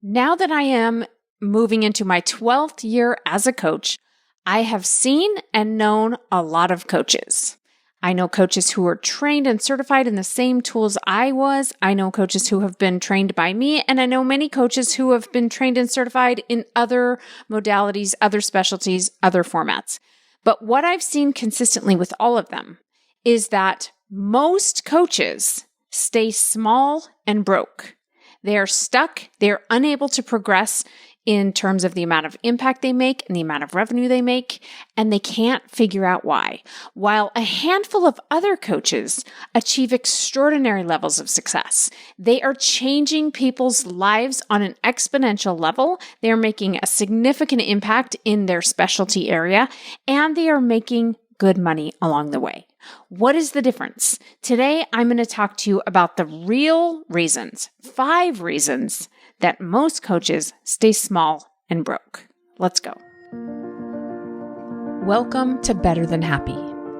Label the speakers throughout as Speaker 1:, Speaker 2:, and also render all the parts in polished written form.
Speaker 1: Now that I am moving into my 12th year as a coach, I have seen and known a lot of coaches. I know coaches who are trained and certified in the same tools I was. I know coaches who have been trained by me, and I know many coaches who have been trained and certified in other modalities, other specialties, other formats. But what I've seen consistently with all of them is that most coaches stay small and broke. They are stuck. They're unable to progress in terms of the amount of impact they make and the amount of revenue they make, and they can't figure out why. While a handful of other coaches achieve extraordinary levels of success, they are changing people's lives on an exponential level. They are making a significant impact in their specialty area, and they are making good money along the way. What is the difference? Today, I'm going to talk to you about the real reasons, 5 reasons that most coaches stay small and broke. Let's go. Welcome to Better Than Happy,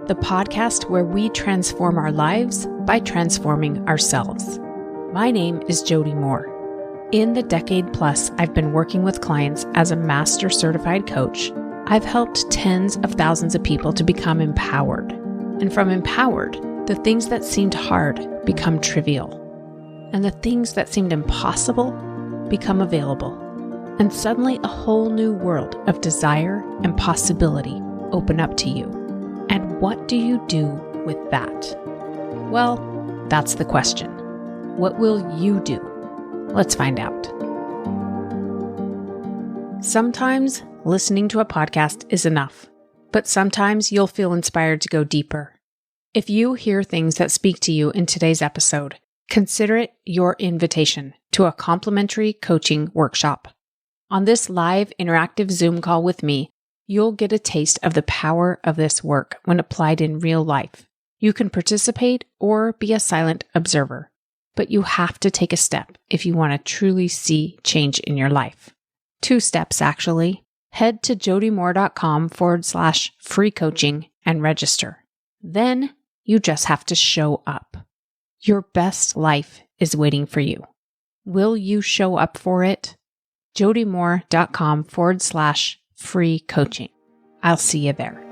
Speaker 1: the podcast where we transform our lives by transforming ourselves. My name is Jody Moore. In the decade plus I've been working with clients as a master certified coach, I've helped tens of thousands of people to become empowered. And from empowered, the things that seemed hard become trivial. And the things that seemed impossible become available. And suddenly a whole new world of desire and possibility open up to you. And what do you do with that? Well, that's the question. What will you do? Let's find out. Sometimes listening to a podcast is enough, but sometimes you'll feel inspired to go deeper. If you hear things that speak to you in today's episode, consider it your invitation to a complimentary coaching workshop. On this live interactive Zoom call with me, you'll get a taste of the power of this work when applied in real life. You can participate or be a silent observer, but you have to take a step if you want to truly see change in your life. 2 steps, actually. Head to jodymoore.com/free coaching and register. Then you just have to show up. Your best life is waiting for you. Will you show up for it? jodymoore.com/free coaching. I'll see you there.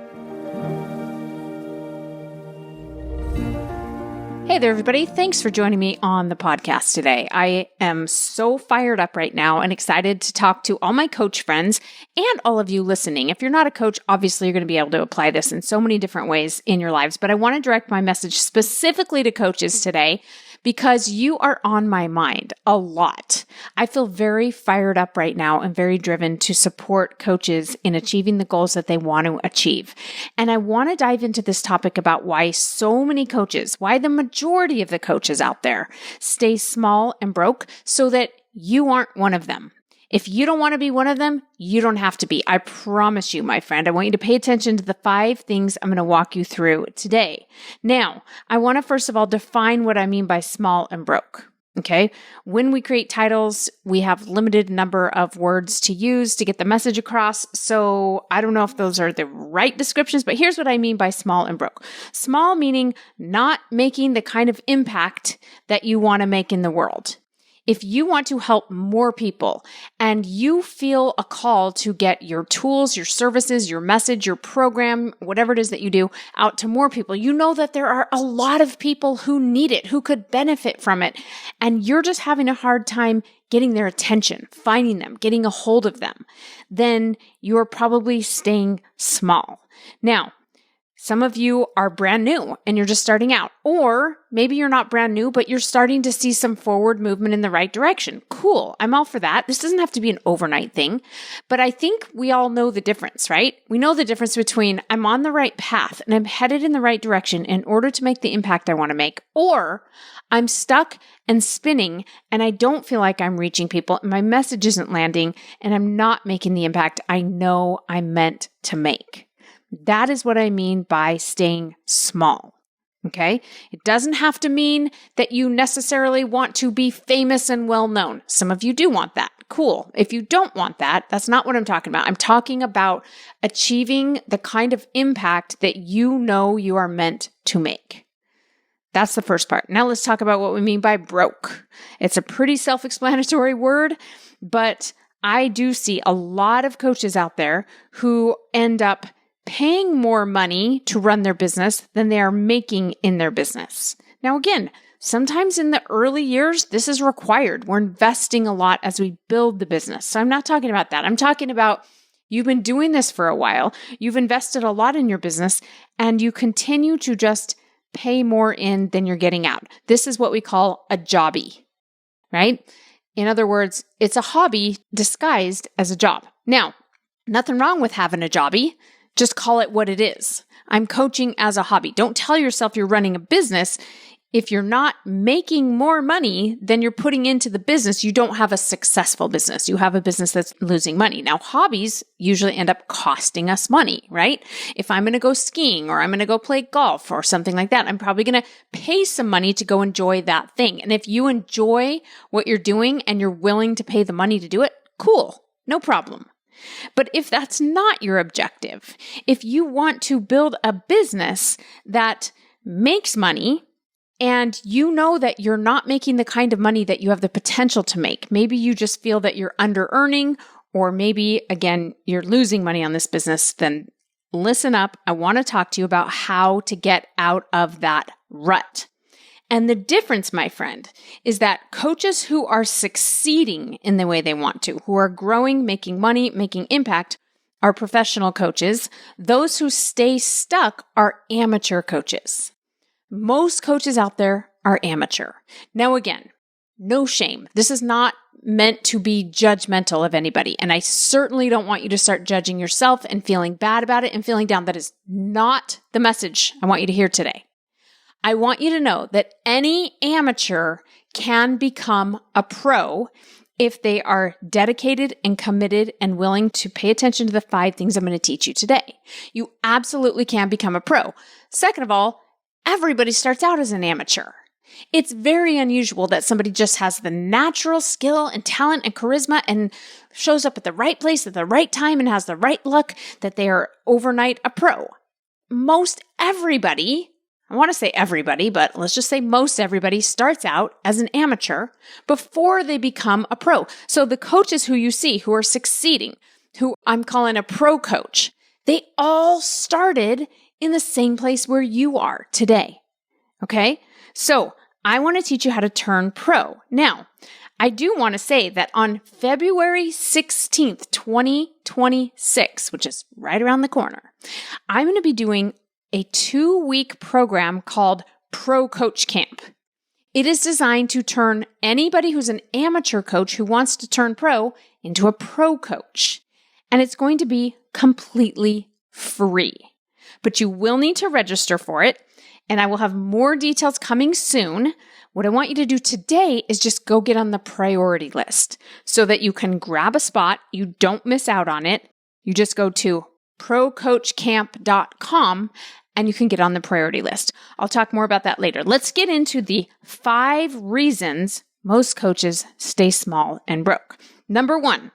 Speaker 1: Hey there, everybody. Thanks for joining me on the podcast today. I am so fired up right now and excited to talk to all my coach friends and all of you listening. If you're not a coach, obviously you're going to be able to apply this in so many different ways in your lives, but I want to direct my message specifically to coaches today because you are on my mind a lot. I feel very fired up right now and very driven to support coaches in achieving the goals that they want to achieve. And I want to dive into this topic about why so many coaches, why the majority of the coaches out there stay small and broke so that you aren't one of them. If you don't want to be one of them, you don't have to be. I promise you, my friend. I want you to pay attention to the 5 things I'm going to walk you through today. Now, I want to first of all define what I mean by small and broke. Okay? When we create titles, we have limited number of words to use to get the message across. So I don't know if those are the right descriptions, but here's what I mean by small and broke. Small meaning not making the kind of impact that you want to make in the world. If you want to help more people and you feel a call to get your tools, your services, your message, your program, whatever it is that you do out to more people, you know that there are a lot of people who need it, who could benefit from it. And you're just having a hard time getting their attention, finding them, getting a hold of them. Then you're probably staying small. Now, some of you are brand new and you're just starting out, or maybe you're not brand new, but you're starting to see some forward movement in the right direction. Cool. I'm all for that. This doesn't have to be an overnight thing, but I think we all know the difference, right? We know the difference between I'm on the right path and I'm headed in the right direction in order to make the impact I want to make, or I'm stuck and spinning and I don't feel like I'm reaching people and my message isn't landing and I'm not making the impact I know I'm meant to make. That is what I mean by staying small. Okay? It doesn't have to mean that you necessarily want to be famous and well known. Some of you do want that. Cool. If you don't want that, that's not what I'm talking about. I'm talking about achieving the kind of impact that you know you are meant to make. That's the first part. Now let's talk about what we mean by broke. It's a pretty self-explanatory word, but I do see a lot of coaches out there who end up paying more money to run their business than they are making in their business. Now, again, sometimes in the early years, this is required. We're investing a lot as we build the business. So I'm not talking about that. I'm talking about you've been doing this for a while. You've invested a lot in your business and you continue to just pay more in than you're getting out. This is what we call a jobby, right? In other words, it's a hobby disguised as a job. Now, nothing wrong with having a jobby. Just call it what it is. I'm coaching as a hobby. Don't tell yourself you're running a business. If you're not making more money than you're putting into the business, you don't have a successful business. You have a business that's losing money. Now, hobbies usually end up costing us money, right? If I'm going to go skiing or I'm going to go play golf or something like that, I'm probably going to pay some money to go enjoy that thing. And if you enjoy what you're doing and you're willing to pay the money to do it, cool, no problem. But if that's not your objective, if you want to build a business that makes money, and you know that you're not making the kind of money that you have the potential to make. Maybe you just feel that you're under earning, or maybe, again, you're losing money on this business, then listen up. I want to talk to you about how to get out of that rut. And the difference, my friend, is that coaches who are succeeding in the way they want to, who are growing, making money, making impact, are professional coaches. Those who stay stuck are amateur coaches. Most coaches out there are amateur. Now, again, no shame. This is not meant to be judgmental of anybody. And I certainly don't want you to start judging yourself and feeling bad about it and feeling down. That is not the message I want you to hear today. I want you to know that any amateur can become a pro if they are dedicated and committed and willing to pay attention to the 5 things I'm going to teach you today. You absolutely can become a pro. Second of all, everybody starts out as an amateur. It's very unusual that somebody just has the natural skill and talent and charisma and shows up at the right place at the right time and has the right luck that they are overnight a pro. Most everybody, I want to say everybody, but let's just say most everybody starts out as an amateur before they become a pro. So the coaches who you see who are succeeding, who I'm calling a pro coach, they all started in the same place where you are today. Okay? So I want to teach you how to turn pro. Now, I do want to say that on February 16th, 2026, which is right around the corner, I'm going to be doing a 2-week program called Pro Coach Camp. It is designed to turn anybody who's an amateur coach who wants to turn pro into a pro coach. And it's going to be completely free. But you will need to register for it, and I will have more details coming soon. What I want you to do today is just go get on the priority list so that you can grab a spot. You don't miss out on it. You just go to procoachcamp.com and you can get on the priority list. I'll talk more about that later. Let's get into the 5 reasons most coaches stay small and broke. Number 1,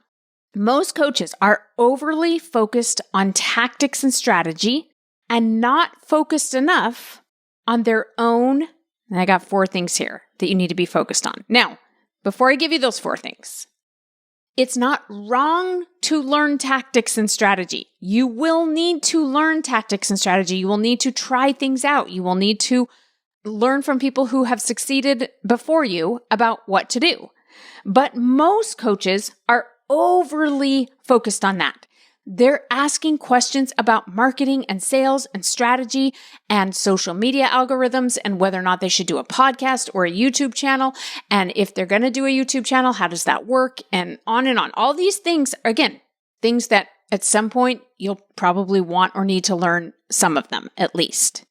Speaker 1: most coaches are overly focused on tactics and strategy and not focused enough on their own. And I got 4 things here that you need to be focused on. Now, before I give you those 4 things, it's not wrong to learn tactics and strategy. You will need to learn tactics and strategy. You will need to try things out. You will need to learn from people who have succeeded before you about what to do. But most coaches are overly focused on that. They're asking questions about marketing and sales and strategy and social media algorithms and whether or not they should do a podcast or a YouTube channel. And if they're going to do a YouTube channel, how does that work? And on and on. All these things, again, things that at some point you'll probably want or need to learn some of them at least.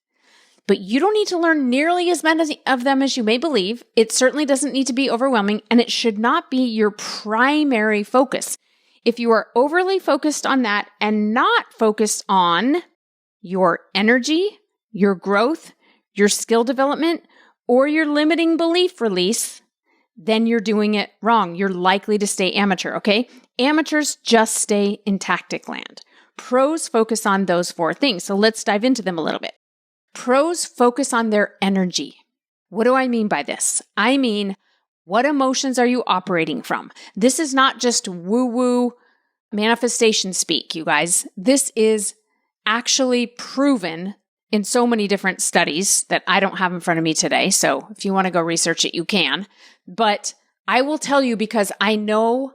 Speaker 1: But you don't need to learn nearly as many of them as you may believe. It certainly doesn't need to be overwhelming, and it should not be your primary focus. If you are overly focused on that and not focused on your energy, your growth, your skill development, or your limiting belief release, then you're doing it wrong. You're likely to stay amateur, okay? Amateurs just stay in tactic land. Pros focus on those 4 things. So let's dive into them a little bit. Pros focus on their energy. What do I mean by this? I mean, what emotions are you operating from? This is not just woo-woo manifestation speak, you guys. This is actually proven in so many different studies that I don't have in front of me today. So if you want to go research it, you can. But I will tell you, because I know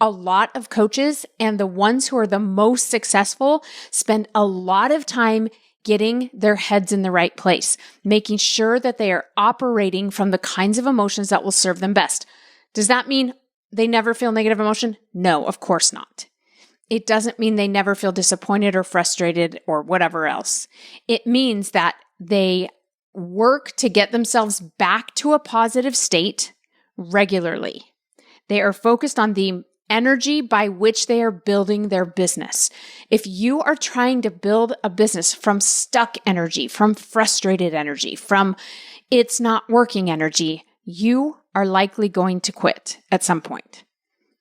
Speaker 1: a lot of coaches, and the ones who are the most successful spend a lot of time getting their heads in the right place, making sure that they are operating from the kinds of emotions that will serve them best. Does that mean they never feel negative emotion? No, of course not. It doesn't mean they never feel disappointed or frustrated or whatever else. It means that they work to get themselves back to a positive state regularly. They are focused on the energy by which they are building their business. If you are trying to build a business from stuck energy, from frustrated energy, from it's not working energy, you are likely going to quit at some point,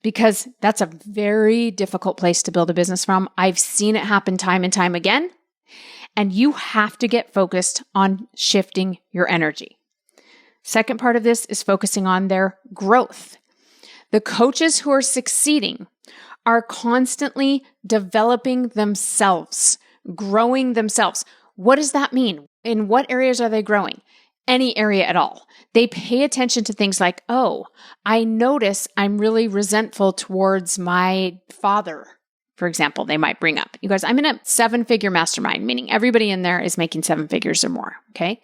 Speaker 1: because that's a very difficult place to build a business from. I've seen it happen time and time again, and you have to get focused on shifting your energy. Second part of this is focusing on their growth. The coaches who are succeeding are constantly developing themselves, growing themselves. What does that mean? In what areas are they growing? Any area at all. They pay attention to things like, oh, I notice I'm really resentful towards my father, for example, they might bring up. You guys, I'm in a 7-figure mastermind, meaning everybody in there is making 7 figures or more, okay?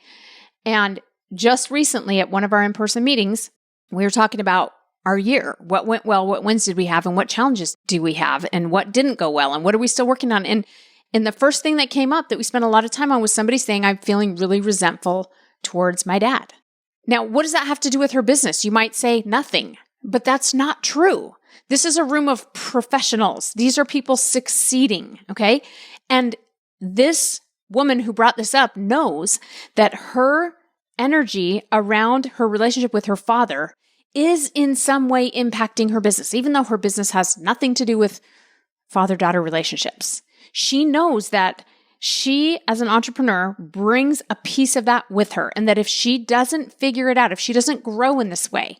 Speaker 1: And just recently at one of our in-person meetings, we were talking about our year. What went well? What wins did we have? And what challenges do we have? And what didn't go well? And what are we still working on? And the first thing that came up that we spent a lot of time on was somebody saying, I'm feeling really resentful towards my dad. Now, what does that have to do with her business? You might say nothing, but that's not true. This is a room of professionals. These are people succeeding, okay? And this woman who brought this up knows that her energy around her relationship with her father is in some way impacting her business, even though her business has nothing to do with father-daughter relationships. She knows that she, as an entrepreneur, brings a piece of that with her, and that if she doesn't figure it out, if she doesn't grow in this way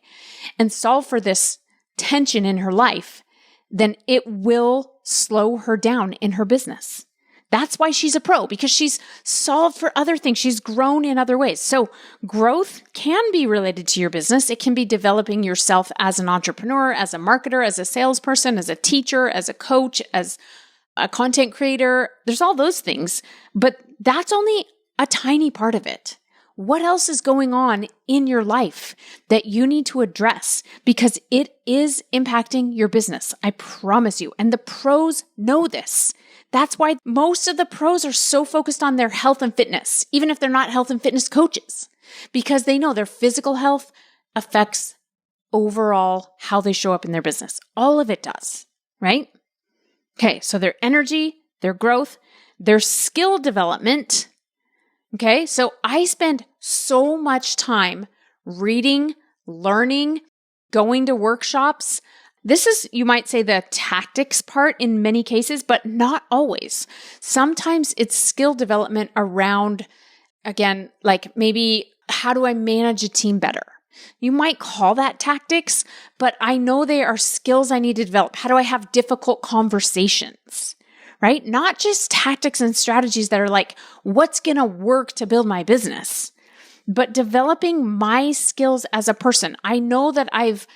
Speaker 1: and solve for this tension in her life, then it will slow her down in her business. That's why she's a pro, because she's solved for other things. She's grown in other ways. So growth can be related to your business. It can be developing yourself as an entrepreneur, as a marketer, as a salesperson, as a teacher, as a coach, as a content creator. There's all those things, but that's only a tiny part of it. What else is going on in your life that you need to address? Because it is impacting your business. I promise you. And the pros know this. That's why most of the pros are so focused on their health and fitness, even if they're not health and fitness coaches, because they know their physical health affects overall how they show up in their business. All of it does, right? Okay, so their energy, their growth, their skill development. Okay, so I spend so much time reading, learning, going to workshops. This is, you might say, the tactics part in many cases, but not always. Sometimes it's skill development around, again, like maybe how do I manage a team better? You might call that tactics, but I know they are skills I need to develop. How do I have difficult conversations, right? Not just tactics and strategies that are like, what's going to work to build my business, but developing my skills as a person. I know that I've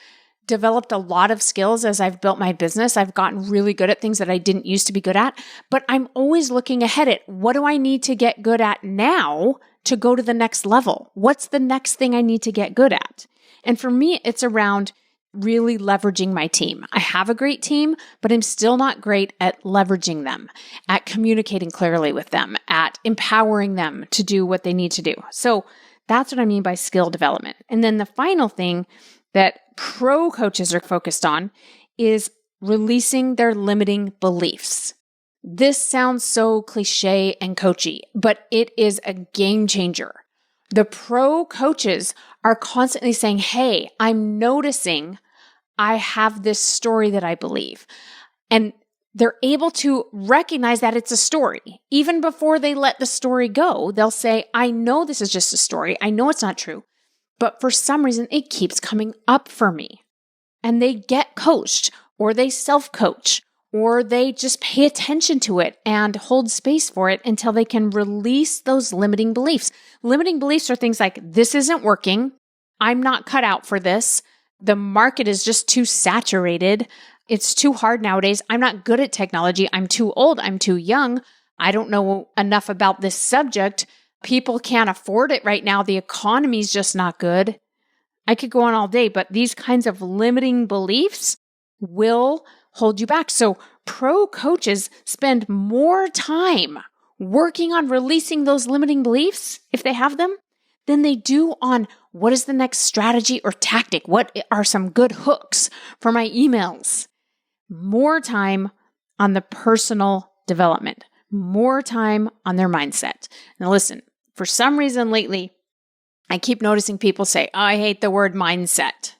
Speaker 1: developed a lot of skills as I've built my business. I've gotten really good at things that I didn't used to be good at, but I'm always looking ahead at what do I need to get good at now to go to the next level? What's the next thing I need to get good at? And for me, it's around really leveraging my team. I have a great team, but I'm still not great at leveraging them, at communicating clearly with them, at empowering them to do what they need to do. So that's what I mean by skill development. And then the final thing that pro coaches are focused on is releasing their limiting beliefs. This sounds so cliche and coachy, but it is a game changer. The pro coaches are constantly saying, hey, I'm noticing I have this story that I believe. And they're able to recognize that it's a story. Even before they let the story go, they'll say, I know this is just a story. I know it's not true, but for some reason it keeps coming up for me. And they get coached, or they self-coach, or they just pay attention to it and hold space for it until they can release those limiting beliefs. Limiting beliefs are things like, this isn't working. I'm not cut out for this. The market is just too saturated. It's too hard nowadays. I'm not good at technology. I'm too old. I'm too young. I don't know enough about this subject. People can't afford it right now. The economy's just not good. I could go on all day, but these kinds of limiting beliefs will hold you back. So pro coaches spend more time working on releasing those limiting beliefs, if they have them, than they do on what is the next strategy or tactic? What are some good hooks for my emails? More time on the personal development, more time on their mindset. Now listen, for some reason lately, I keep noticing people say, oh, I hate the word mindset.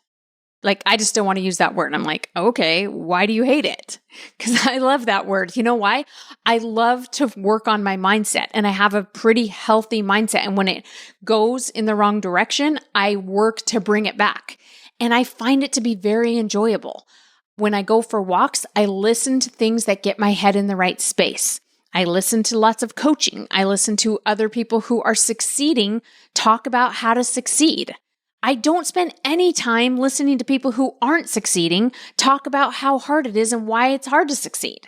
Speaker 1: Like, I just don't want to use that word. And I'm like, okay, why do you hate it? Because I love that word. You know why? I love to work on my mindset, and I have a pretty healthy mindset. And when it goes in the wrong direction, I work to bring it back. And I find it to be very enjoyable. When I go for walks, I listen to things that get my head in the right space. I listen to lots of coaching. I listen to other people who are succeeding talk about how to succeed. I don't spend any time listening to people who aren't succeeding talk about how hard it is and why it's hard to succeed,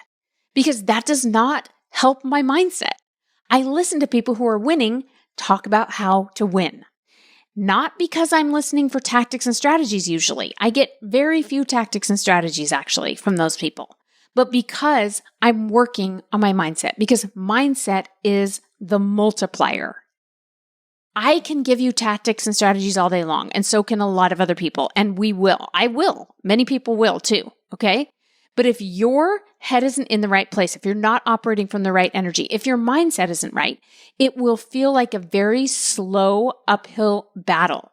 Speaker 1: because that does not help my mindset. I listen to people who are winning talk about how to win. Not because I'm listening for tactics and strategies usually. I get very few tactics and strategies actually from those people, but because I'm working on my mindset, because mindset is the multiplier. I can give you tactics and strategies all day long, and so can a lot of other people, and we will. I will. Many people will too, okay? But if your head isn't in the right place, if you're not operating from the right energy, if your mindset isn't right, it will feel like a very slow uphill battle.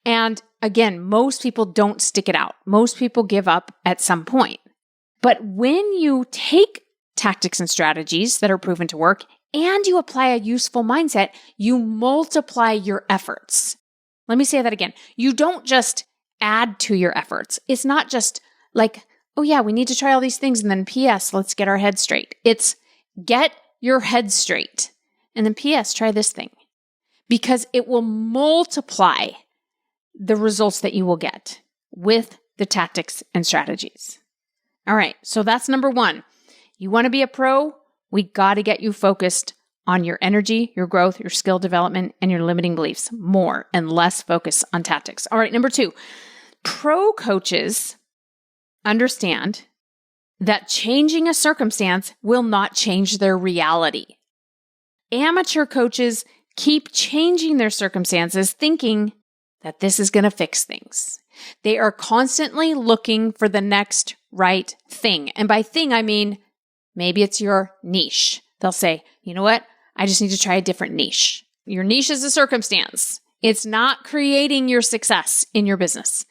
Speaker 1: And again, most people don't stick it out. Most people give up at some point. But when you take tactics and strategies that are proven to work and you apply a useful mindset, you multiply your efforts. Let me say that again. You don't just add to your efforts. It's not just like, oh yeah, we need to try all these things and then P.S., let's get our head straight. It's get your head straight and then P.S., try this thing, because it will multiply the results that you will get with the tactics and strategies. All right, so that's number one. You want to be a pro? We got to get you focused on your energy, your growth, your skill development, and your limiting beliefs more and less focus on tactics. All right, number two, pro coaches understand that changing a circumstance will not change their reality. Amateur coaches keep changing their circumstances thinking that this is going to fix things. They are constantly looking for the next right thing. And by thing, I mean, maybe it's your niche. They'll say, you know what? I just need to try a different niche. Your niche is a circumstance. It's not creating your success in your business.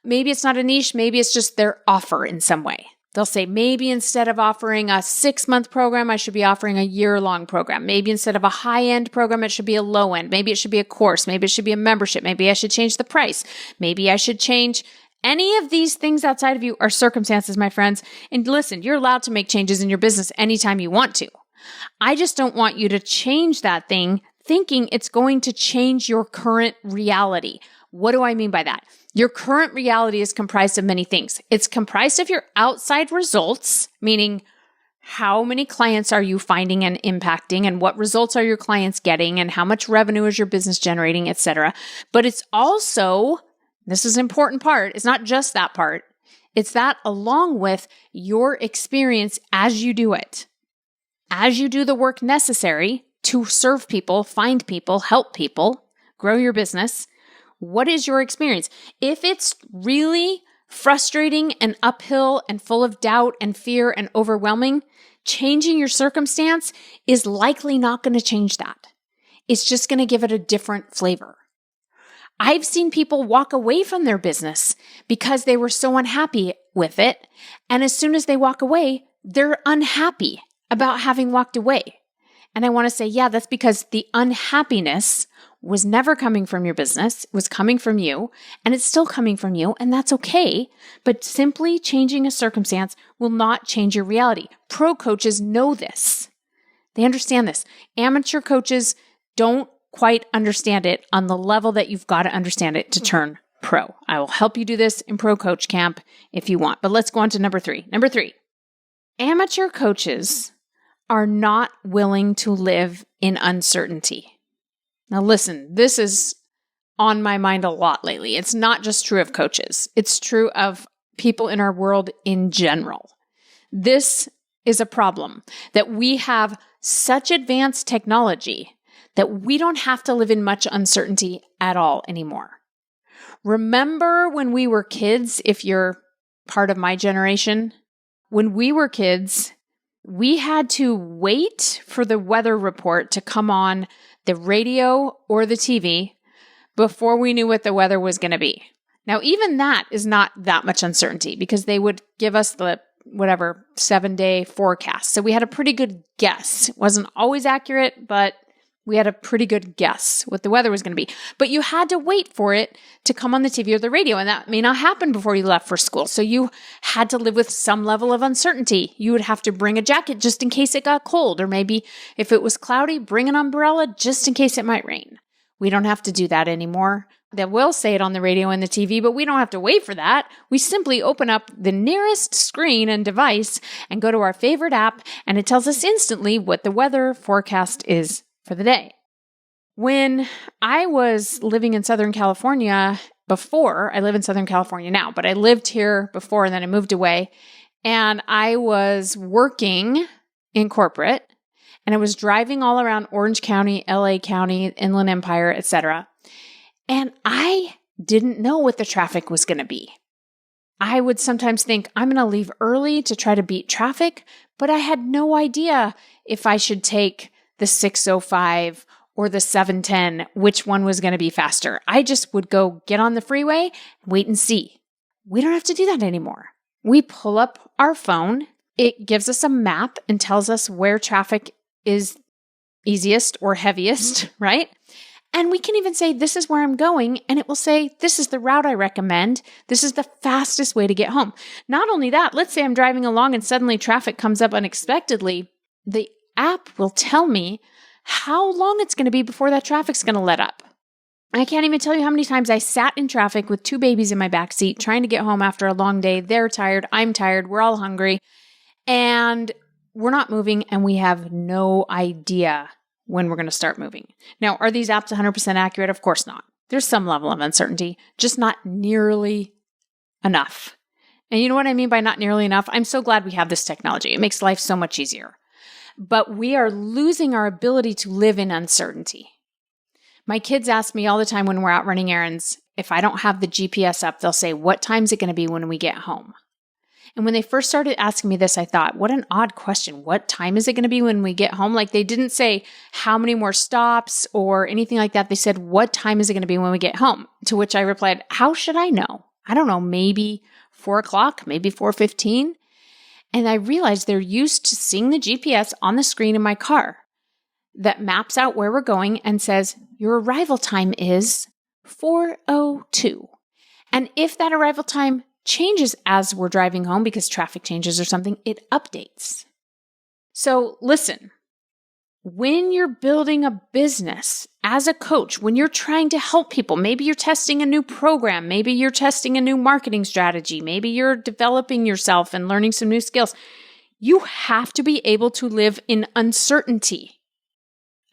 Speaker 1: Maybe it's not a niche. Maybe it's just their offer in some way. They'll say, maybe instead of offering a 6-month program, I should be offering a year-long program. Maybe instead of a high-end program, it should be a low-end. Maybe it should be a course. Maybe it should be a membership. Maybe I should change the price. Maybe I should change. Any of these things outside of you are circumstances, my friends. And listen, you're allowed to make changes in your business anytime you want to. I just don't want you to change that thing thinking it's going to change your current reality. What do I mean by that? Your current reality is comprised of many things. It's comprised of your outside results, meaning how many clients are you finding and impacting, and what results are your clients getting, and how much revenue is your business generating, etc. But it's also, this is an important part, it's not just that part. It's that along with your experience as you do it. As you do the work necessary to serve people, find people, help people, grow your business, what is your experience? If it's really frustrating and uphill and full of doubt and fear and overwhelming, changing your circumstance is likely not going to change that. It's just going to give it a different flavor. I've seen people walk away from their business because they were so unhappy with it. And as soon as they walk away, they're unhappy about having walked away. And I want to say, yeah, that's because the unhappiness was never coming from your business. It was coming from you, and it's still coming from you, and that's okay. But simply changing a circumstance will not change your reality. Pro coaches know this. They understand this. Amateur coaches don't quite understand it on the level that you've got to understand it to turn pro. I will help you do this in Pro Coach Camp if you want. But let's go on to number 3. Number 3, amateur coaches are not willing to live in uncertainty. Now listen, this is on my mind a lot lately. It's not just true of coaches. It's true of people in our world in general. This is a problem that we have such advanced technology that we don't have to live in much uncertainty at all anymore. Remember when we were kids, if you're part of my generation, when we were kids, we had to wait for the weather report to come on the radio or the TV before we knew what the weather was going to be. Now, even that is not that much uncertainty because they would give us the 7-day forecast. So we had a pretty good guess. It wasn't always accurate, but we had a pretty good guess what the weather was going to be. But you had to wait for it to come on the TV or the radio, and that may not happen before you left for school. So you had to live with some level of uncertainty. You would have to bring a jacket just in case it got cold, or maybe if it was cloudy, bring an umbrella just in case it might rain. We don't have to do that anymore. They will say it on the radio and the TV, but we don't have to wait for that. We simply open up the nearest screen and device and go to our favorite app, and it tells us instantly what the weather forecast is for the day. When I was living in Southern California before, I live in Southern California now, but I lived here before and then I moved away, and I was working in corporate, and I was driving all around Orange County, LA County, Inland Empire, etc. And I didn't know what the traffic was going to be. I would sometimes think I'm going to leave early to try to beat traffic, but I had no idea if I should take the 605 or the 710, which one was going to be faster. I just would go get on the freeway, wait and see. We don't have to do that anymore. We pull up our phone. It gives us a map and tells us where traffic is easiest or heaviest, right? And we can even say, this is where I'm going. And it will say, this is the route I recommend. This is the fastest way to get home. Not only that, let's say I'm driving along and suddenly traffic comes up unexpectedly. The app will tell me how long it's going to be before that traffic's going to let up. I can't even tell you how many times I sat in traffic with 2 babies in my backseat trying to get home after a long day. They're tired. I'm tired. We're all hungry. And we're not moving, and we have no idea when we're going to start moving. Now, are these apps 100% accurate? Of course not. There's some level of uncertainty, just not nearly enough. And you know what I mean by not nearly enough? I'm so glad we have this technology. It makes life so much easier. But we are losing our ability to live in uncertainty. My kids ask me all the time when we're out running errands, if I don't have the GPS up, they'll say, what time is it going to be when we get home? And when they first started asking me this, I thought, what an odd question. What time is it going to be when we get home? Like, they didn't say how many more stops or anything like that. They said, what time is it going to be when we get home? To which I replied, how should I know? I don't know, maybe 4 o'clock, maybe 4:15. And I realized they're used to seeing the GPS on the screen in my car that maps out where we're going and says, your arrival time is 4:02. And if that arrival time changes as we're driving home because traffic changes or something, it updates. So listen, when you're building a business as a coach, when you're trying to help people, maybe you're testing a new program, maybe you're testing a new marketing strategy, maybe you're developing yourself and learning some new skills, you have to be able to live in uncertainty.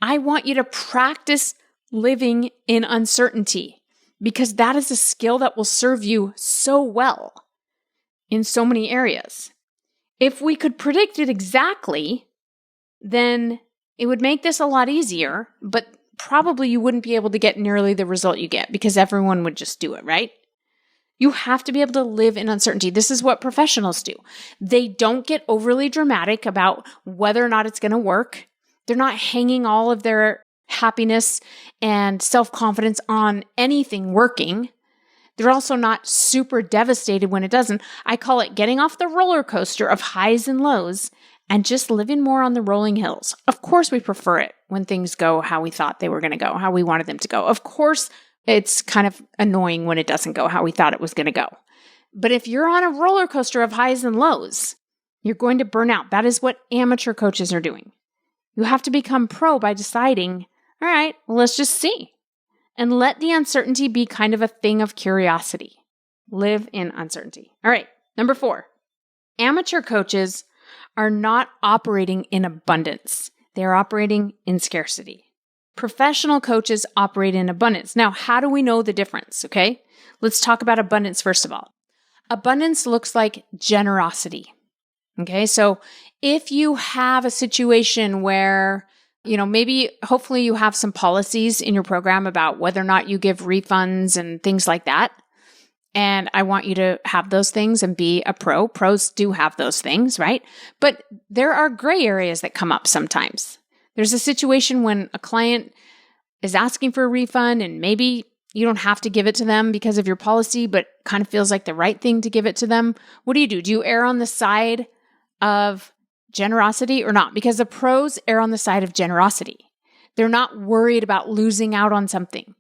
Speaker 1: I want you to practice living in uncertainty, because that is a skill that will serve you so well in so many areas. If we could predict it exactly, then it would make this a lot easier, but probably you wouldn't be able to get nearly the result you get because everyone would just do it, right? You have to be able to live in uncertainty. This is what professionals do. They don't get overly dramatic about whether or not it's going to work. They're not hanging all of their happiness and self-confidence on anything working. They're also not super devastated when it doesn't. I call it getting off the roller coaster of highs and lows and just living more on the rolling hills. Of course, we prefer it when things go how we thought they were going to go, how we wanted them to go. Of course, it's kind of annoying when it doesn't go how we thought it was going to go. But if you're on a roller coaster of highs and lows, you're going to burn out. That is what amateur coaches are doing. You have to become pro by deciding, all right, well, let's just see. And let the uncertainty be kind of a thing of curiosity. Live in uncertainty. All right, number 4. Amateur coaches are not operating in abundance. They are operating in scarcity. Professional coaches operate in abundance. Now, how do we know the difference? Okay, let's talk about abundance first of all. Abundance looks like generosity. Okay, so if you have a situation where, maybe hopefully you have some policies in your program about whether or not you give refunds and things like that. And I want you to have those things and be a pro. Pros do have those things, right? But there are gray areas that come up sometimes. There's a situation when a client is asking for a refund and maybe you don't have to give it to them because of your policy, but kind of feels like the right thing to give it to them. What do? Do you err on the side of generosity or not? Because the pros err on the side of generosity. They're not worried about losing out on something.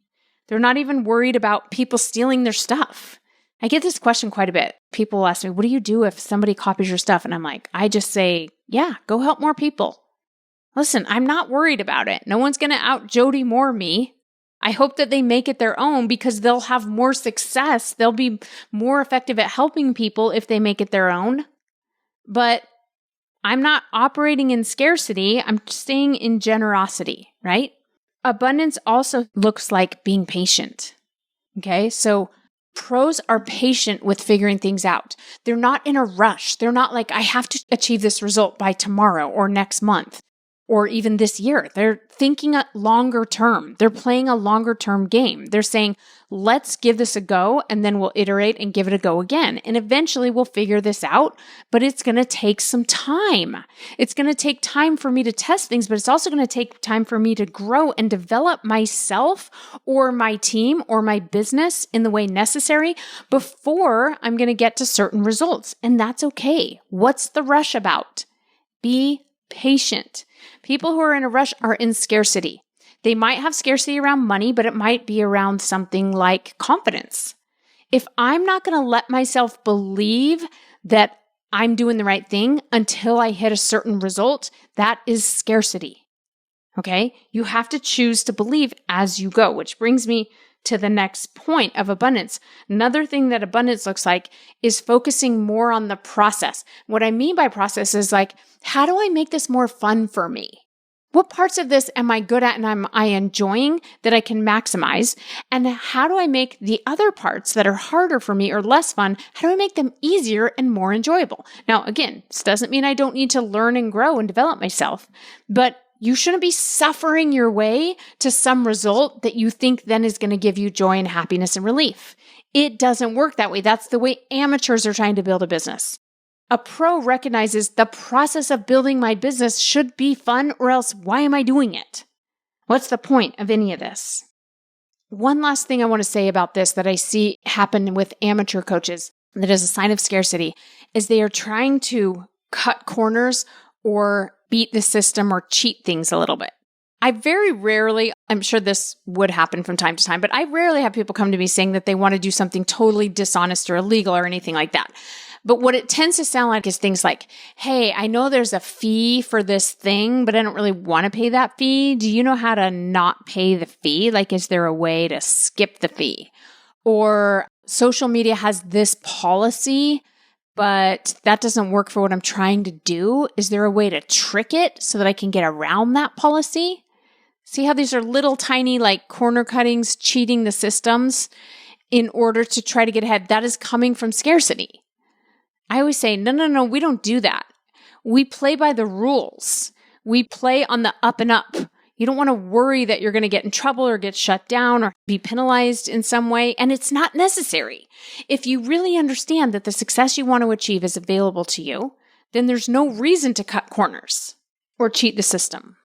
Speaker 1: They're not even worried about people stealing their stuff. I get this question quite a bit. People ask me, what do you do if somebody copies your stuff? And I'm like, I just say, yeah, go help more people. Listen, I'm not worried about it. No one's going to out Jody Moore me. I hope that they make it their own because they'll have more success. They'll be more effective at helping people if they make it their own. But I'm not operating in scarcity. I'm staying in generosity, right? Abundance also looks like being patient. Okay, so pros are patient with figuring things out. They're not in a rush. They're not like, I have to achieve this result by tomorrow or next month or even this year. They're thinking a longer term. They're playing a longer term game. They're saying, let's give this a go and then we'll iterate and give it a go again. And eventually we'll figure this out, but it's going to take some time. It's going to take time for me to test things, but it's also going to take time for me to grow and develop myself or my team or my business in the way necessary before I'm going to get to certain results. And that's okay. What's the rush about? Be patient. People who are in a rush are in scarcity. They might have scarcity around money, but it might be around something like confidence. If I'm not going to let myself believe that I'm doing the right thing until I hit a certain result, that is scarcity. Okay? You have to choose to believe as you go, which brings me to the next point of abundance. Another thing that abundance looks like is focusing more on the process. What I mean by process is like, how do I make this more fun for me? What parts of this am I good at and am I enjoying that I can maximize? And how do I make the other parts that are harder for me or less fun, how do I make them easier and more enjoyable? Now, again, this doesn't mean I don't need to learn and grow and develop myself, but you shouldn't be suffering your way to some result that you think then is going to give you joy and happiness and relief. It doesn't work that way. That's the way amateurs are trying to build a business. A pro recognizes the process of building my business should be fun, or else why am I doing it? What's the point of any of this? One last thing I want to say about this that I see happen with amateur coaches that is a sign of scarcity is they are trying to cut corners or beat the system or cheat things a little bit. I very rarely, I'm sure this would happen from time to time, but I rarely have people come to me saying that they want to do something totally dishonest or illegal or anything like that. But what it tends to sound like is things like, hey, I know there's a fee for this thing, but I don't really want to pay that fee. Do you know how to not pay the fee? Like, is there a way to skip the fee? Or social media has this policy, but that doesn't work for what I'm trying to do. Is there a way to trick it so that I can get around that policy? See how these are little tiny like corner cuttings, cheating the systems in order to try to get ahead. That is coming from scarcity. I always say, no, we don't do that. We play by the rules. We play on the up and up. You don't want to worry that you're going to get in trouble or get shut down or be penalized in some way. And it's not necessary. If you really understand that the success you want to achieve is available to you, then there's no reason to cut corners or cheat the system.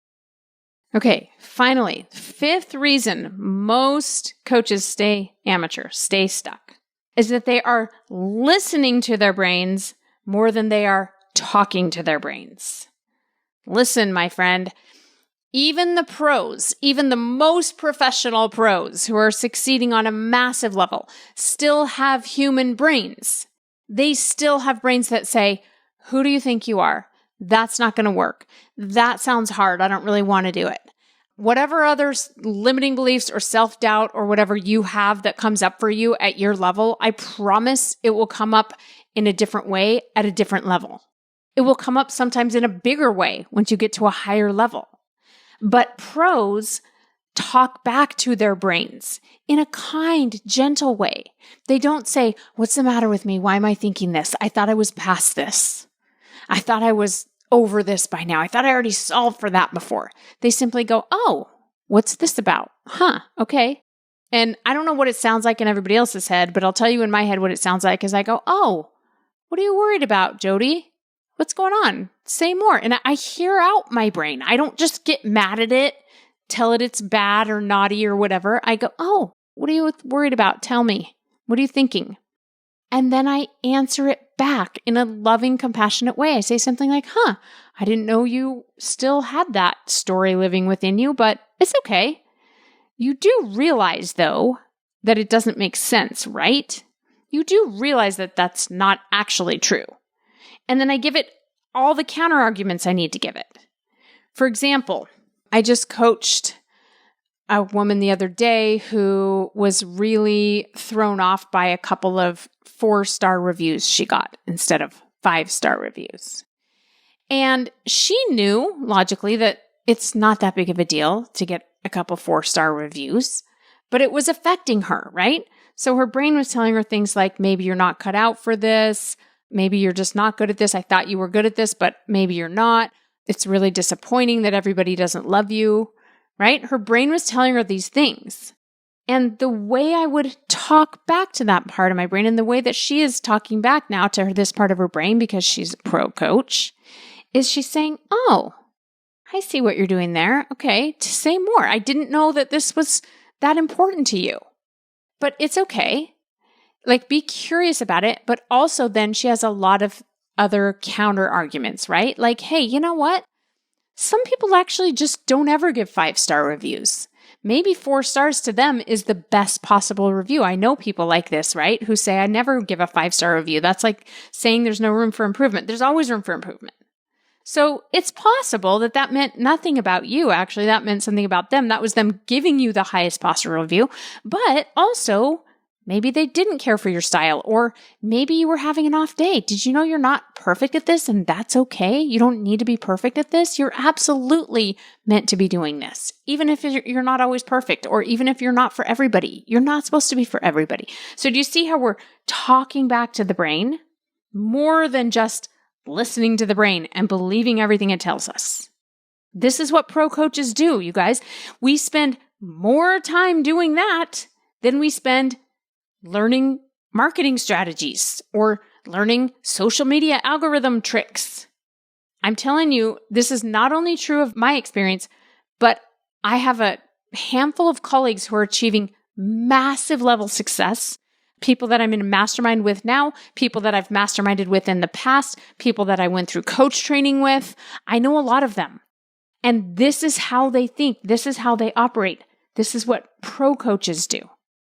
Speaker 1: Okay, finally, 5th reason most coaches stay amateur, stay stuck, is that they are listening to their brains more than they are talking to their brains. Listen, my friend, even the pros, even the most professional pros who are succeeding on a massive level still have human brains. They still have brains that say, who do you think you are? That's not going to work. That sounds hard. I don't really want to do it. Whatever other limiting beliefs or self-doubt or whatever you have that comes up for you at your level, I promise it will come up in a different way at a different level. It will come up sometimes in a bigger way once you get to a higher level. But pros talk back to their brains in a kind, gentle way. They don't say, what's the matter with me? Why am I thinking this? I thought I was past this. I thought I was over this by now. I thought I already solved for that before. They simply go, oh, what's this about? Huh, okay. And I don't know what it sounds like in everybody else's head, but I'll tell you in my head what it sounds like as I go, oh, what are you worried about, Jody? What's going on? Say more. And I hear out my brain. I don't just get mad at it, tell it it's bad or naughty or whatever. I go, oh, what are you worried about? Tell me. What are you thinking? And then I answer it back in a loving, compassionate way. I say something like, I didn't know you still had that story living within you, but it's okay. You do realize, though, that it doesn't make sense, right? You do realize that that's not actually true. And then I give it all the counter arguments I need to give it. For example, I just coached a woman the other day who was really thrown off by a couple of 4-star reviews she got instead of 5-star reviews. And she knew logically that it's not that big of a deal to get a couple 4-star reviews, but it was affecting her, right? So her brain was telling her things like, maybe you're not cut out for this. Maybe you're just not good at this. I thought you were good at this, but maybe you're not. It's really disappointing that everybody doesn't love you, right? Her brain was telling her these things. And the way I would talk back to that part of my brain and the way that she is talking back now to this part of her brain, because she's a pro coach, is she's saying, oh, I see what you're doing there. Okay, to say more. I didn't know that this was that important to you, but it's okay. Like, be curious about it, but also then she has a lot of other counter arguments, right? Like, hey, you know what? Some people actually just don't ever give 5-star reviews. Maybe 4 stars to them is the best possible review. I know people like this, right? Who say, I never give a 5-star review. That's like saying there's no room for improvement. There's always room for improvement. So it's possible that that meant nothing about you. Actually, that meant something about them. That was them giving you the highest possible review. But also, maybe they didn't care for your style, or maybe you were having an off day. Did you know you're not perfect at this and that's okay? You don't need to be perfect at this. You're absolutely meant to be doing this. Even if you're not always perfect, or even if you're not for everybody, you're not supposed to be for everybody. So do you see how we're talking back to the brain more than just listening to the brain and believing everything it tells us? This is what pro coaches do, you guys. We spend more time doing that than we spend learning marketing strategies or learning social media algorithm tricks. I'm telling you, this is not only true of my experience, but I have a handful of colleagues who are achieving massive level success. People that I'm in a mastermind with now, people that I've masterminded with in the past, people that I went through coach training with. I know a lot of them. And this is how they think. This is how they operate. This is what pro coaches do.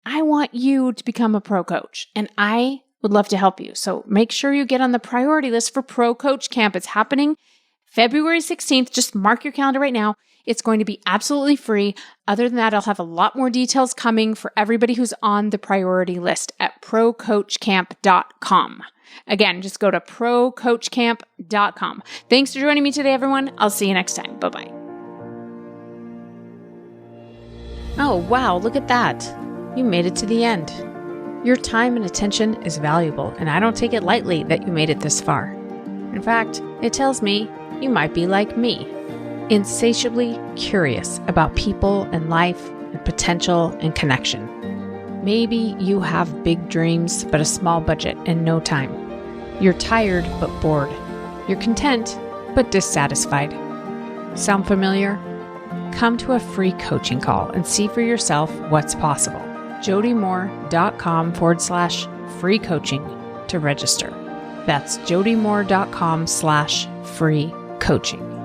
Speaker 1: I want you to become a pro coach, and I would love to help you. So make sure you get on the priority list for Pro Coach Camp. It's happening February 16th. Just mark your calendar right now. It's going to be absolutely free. Other than that, I'll have a lot more details coming for everybody who's on the priority list at procoachcamp.com. Again, just go to procoachcamp.com. Thanks for joining me today, everyone. I'll see you next time. Bye-bye. Oh, wow. Look at that. You made it to the end. Your time and attention is valuable, and I don't take it lightly that you made it this far. In fact, it tells me you might be like me, insatiably curious about people and life and potential and connection. Maybe you have big dreams but a small budget and no time. You're tired but bored. You're content but dissatisfied. Sound familiar? Come to a free coaching call and see for yourself what's possible. jodymoore.com/free coaching to register. That's jodymoore.com/free coaching.